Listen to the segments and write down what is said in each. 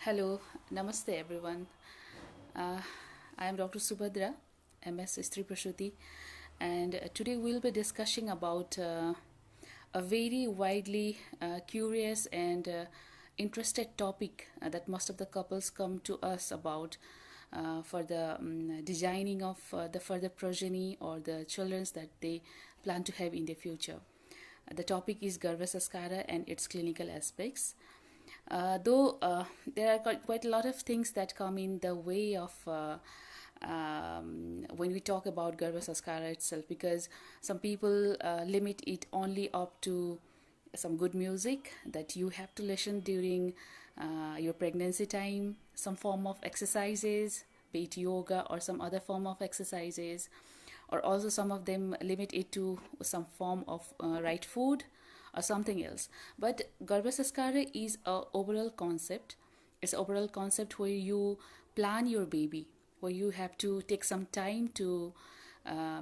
Hello, Namaste everyone. Uh, I am Dr. Subhadra, MS Istri Prasuti, and today we'll be discussing about a very widely curious and interested topic that most of the couples come to us about for the designing of the further progeny or the children that they plan to have in the future. The topic is Garbhasanskara and its clinical aspects. Though there are quite a lot of things that come in the way of when we talk about Garbhasanskara itself, because some people limit it only up to some good music that you have to listen during your pregnancy time, some form of exercises, be it yoga or some other form of exercises, or also some of them limit it to some form of right food or something else. But Garbhasanskara is a overall concept. It's an overall concept where you plan your baby, where you have to take some time to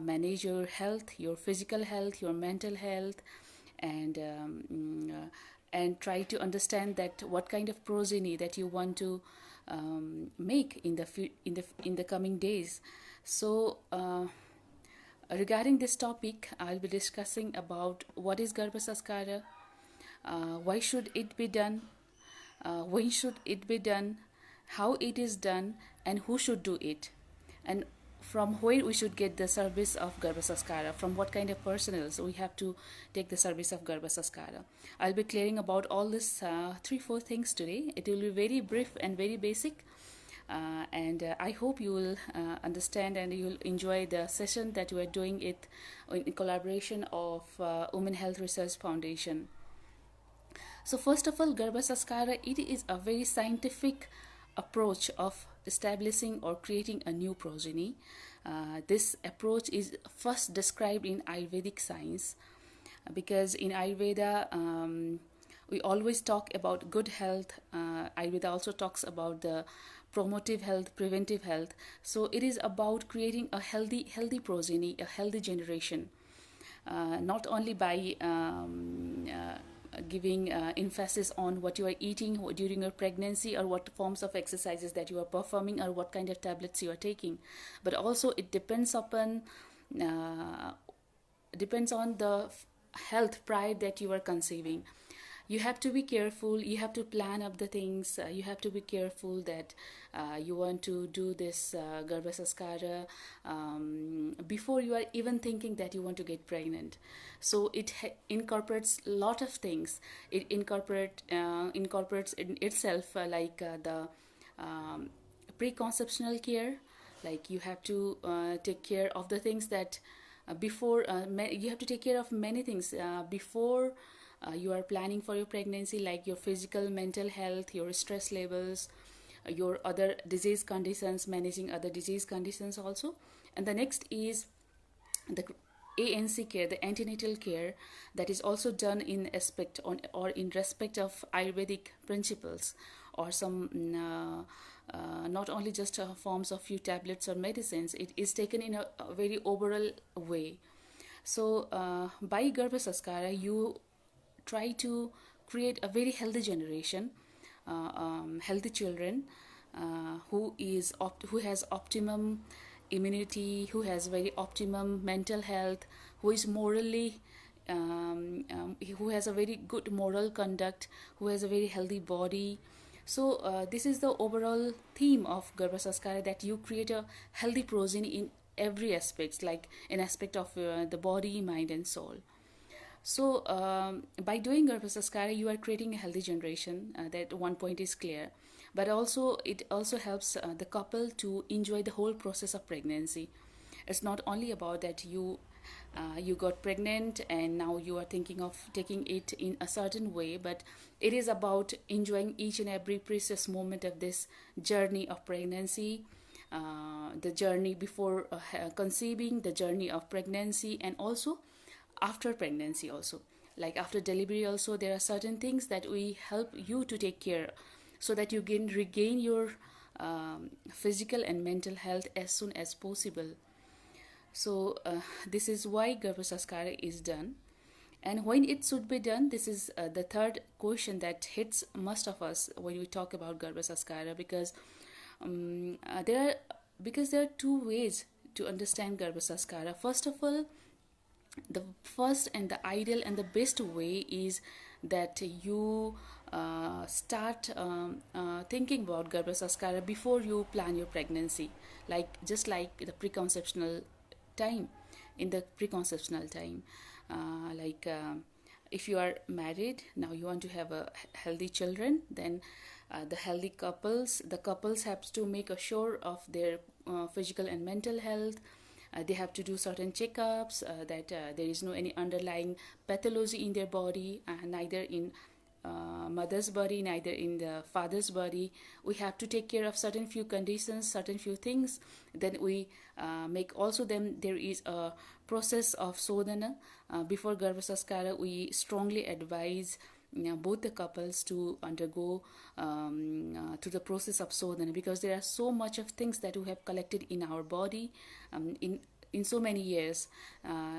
manage your health, your physical health, your mental health, and and try to understand that what kind of progeny that you want to make in the coming days. So. Regarding this topic, I'll be discussing about what is Garbhasanskara, why should it be done, when should it be done, how it is done, and who should do it, and from where we should get the service of Garbhasanskara, from what kind of personnel so we have to take the service of Garbhasanskara. I'll be clearing about all these three, four things today. It will be very brief and very basic, and I hope you will understand and you will enjoy the session that we are doing it in collaboration of Women Health Research Foundation. So first of all, Garbhasanskara, it is a very scientific approach of establishing or creating a new progeny. This approach is first described in Ayurvedic science, because in Ayurveda we always talk about good health. Ayurveda also talks about the promotive health, preventive health. So it is about creating a healthy progeny, a healthy generation, not only by giving emphasis on what you are eating during your pregnancy or what forms of exercises that you are performing or what kind of tablets you are taking, but also it uh, depends on the health prior that you are conceiving. You have to be careful, you have to plan up the things, you have to be careful that you want to do this Garbhasanskara before you are even thinking that you want to get pregnant. So it incorporates a lot of things. It incorporates in itself the preconceptional care, like you have to take care of the things that you have to take care of many things before you are planning for your pregnancy, like your physical, mental health, your stress levels, your other disease conditions, managing other disease conditions also. And the next is the ANC care, the antenatal care, that is also done in aspect on or in respect of Ayurvedic principles, or some not only just forms of few tablets or medicines. It is taken in a very overall way. So by Garbhasanskara, you try to create a very healthy generation, healthy children, who has optimum immunity, who has very optimum mental health, who is morally who has a very good moral conduct, who has a very healthy body. So this is the overall theme of Garbhasanskara, that you create a healthy progeny in every aspect, like an aspect of the body, mind, and soul. So, by doing Garbhasanskara, you are creating a healthy generation. That one point is clear, but also it also helps the couple to enjoy the whole process of pregnancy. It's not only about that you got pregnant and now you are thinking of taking it in a certain way, but it is about enjoying each and every precious moment of this journey of pregnancy, the journey before conceiving, the journey of pregnancy, and also after pregnancy also, like after delivery also. There are certain things that we help you to take care, so that you can regain your physical and mental health as soon as possible. So this is why Garbhasanskara is done. And when it should be done, this is the third question that hits most of us when we talk about Garbhasanskara, because um, uh, there are there are two ways to understand Garbhasanskara. First of all, the first and the ideal and the best way is that you start thinking about Garbhasanskara before you plan your pregnancy, like just like the preconceptional time. In the preconceptional time, like if you are married now, you want to have a healthy children, then the couples have to make sure of their physical and mental health. They have to do certain checkups, that there is no any underlying pathology in their body, neither in mother's body, neither in the father's body. We have to take care of certain few conditions, certain few things. Then we make also them there is a process of sodhana. Before Garbhasanskara, we strongly advise both the couples to undergo to the process of sodhana, because there are so much of things that we have collected in our body in so many years.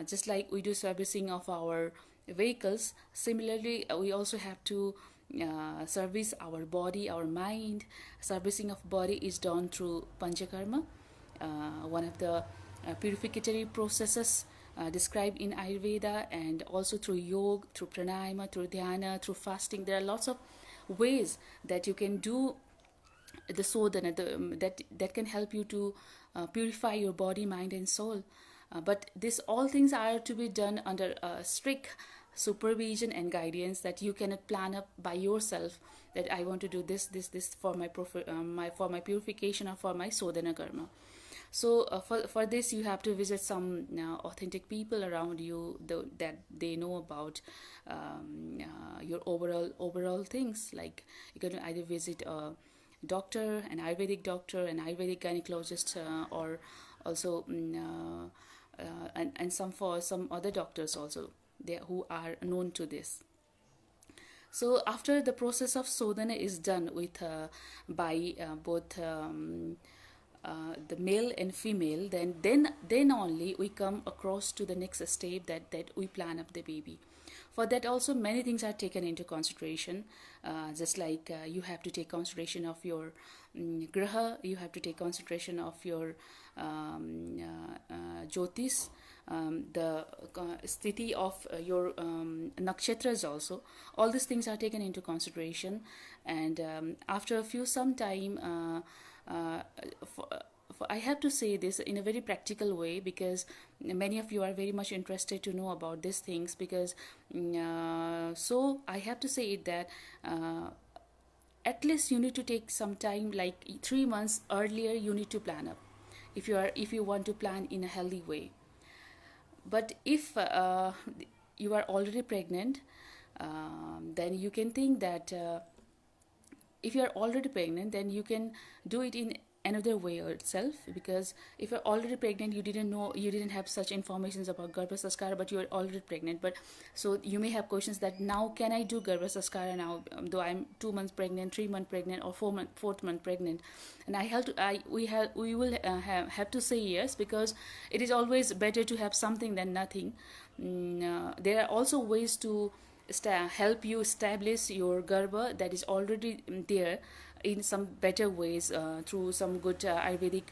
Just like we do servicing of our vehicles, similarly we also have to service our body, our mind. Servicing of body is done through panchakarma, one of the purificatory processes described in Ayurveda, and also through yoga, through pranayama, through dhyana, through fasting. There are lots of ways that you can do the sodhana, that can help you to purify your body, mind, and soul. But this all things are to be done under strict supervision and guidance, that you cannot plan up by yourself that I want to do this for my for my purification or for my sodhana karma. So for this you have to visit some authentic people around you, that they know about your overall things. Like you can either visit a doctor, an Ayurvedic doctor, an Ayurvedic gynecologist, or also and some for some other doctors also, they who are known to this. So after the process of sodhana is done with by both the male and female, then only we come across to the next step, that we plan up the baby. For that also many things are taken into consideration, just like you have to take consideration of your graha, you have to take consideration of your jyotis, the sthiti of your nakshatras also. All these things are taken into consideration, and after a few some time, uh, for, I have to say this in a very practical way, because many of you are very much interested to know about these things. Because so I have to say it that at least you need to take some time, like 3 months earlier you need to plan up, if you want to plan in a healthy way. But if you are already pregnant, then you can think that if you are already pregnant, then you can do it in another way itself. Because if you're already pregnant, you didn't know, you didn't have such informations about Garbhasanskara, but you are already pregnant. But so you may have questions that now can I do Garbhasanskara now, though I'm 2 months pregnant, 3 month pregnant, or fourth month pregnant? And I have to we will have to say yes, because it is always better to have something than nothing. There are also ways to help you establish your garba that is already there in some better ways, through some good Ayurvedic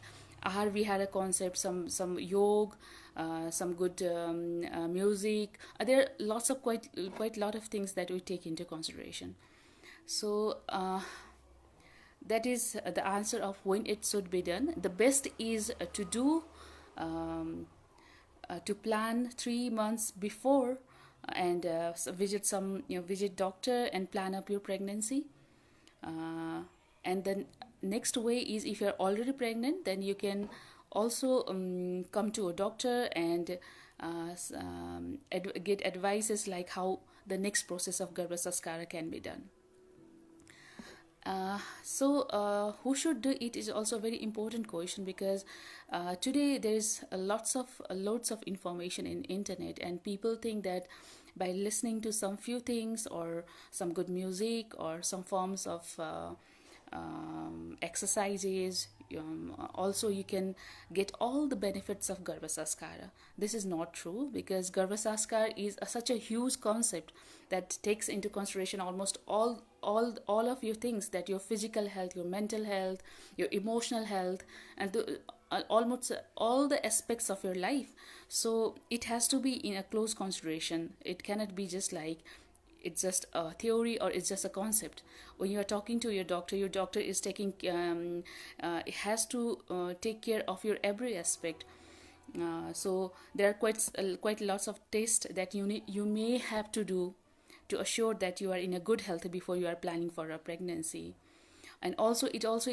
ahar vihara concept, some yoga, some good music. There are lots of quite lot of things that we take into consideration. So that is the answer of when it should be done. The best is to do um, to plan 3 months before, and visit doctor and plan up your pregnancy. And then next way is, if you're already pregnant, then you can also come to a doctor and get advices like how the next process of Garbhasanskara can be done. So who should do it is also a very important question, because today there's lots of information in internet, and people think that by listening to some few things, or some good music, or some forms of exercises. Also, you can get all the benefits of Garbhasanskara. This is not true, because Garbhasanskar is such a huge concept that takes into consideration almost all of your things, that your physical health, your mental health, your emotional health, and almost all the aspects of your life. So it has to be in a close consideration. It cannot be just like it's just a theory or it's just a concept. When you are talking to your doctor is taking has to take care of your every aspect. So there are quite lots of tests that you may have to do to assure that you are in a good health before you are planning for a pregnancy. And also it also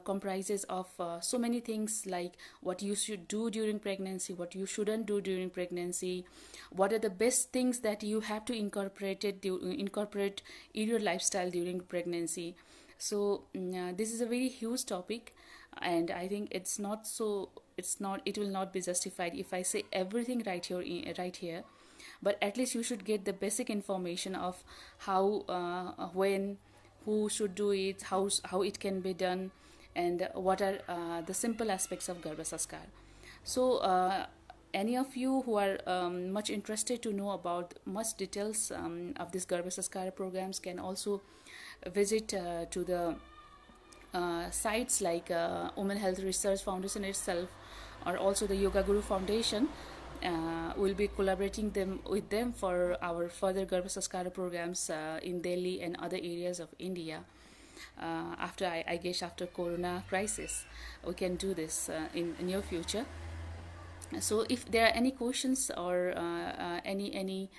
comprises of so many things, like what you should do during pregnancy, what you shouldn't do during pregnancy, what are the best things that you have to incorporate in your lifestyle during pregnancy. So this is a very huge topic, and I think it will not be justified if I say everything right here. But at least you should get the basic information of how, when, who should do it, how it can be done, and what are the simple aspects of Garbhasanskar. So any of you who are much interested to know about much details of this Garbhasanskar programs can also visit to the sites like Women Health Research Foundation itself, or also the Yoga Guru Foundation. We'll be collaborating with them for our further Garbhasanskara programs in Delhi and other areas of India. After I guess after Corona crisis, we can do this in near future. So if there are any questions or any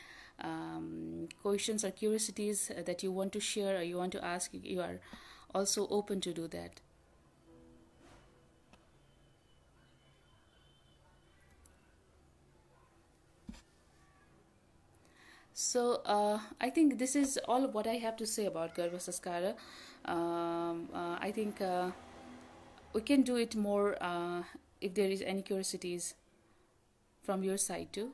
questions or curiosities that you want to share or you want to ask, you are also open to do that. So I think this is all what I have to say about Garbhasanskara. I think we can do it more if there is any curiosities from your side too.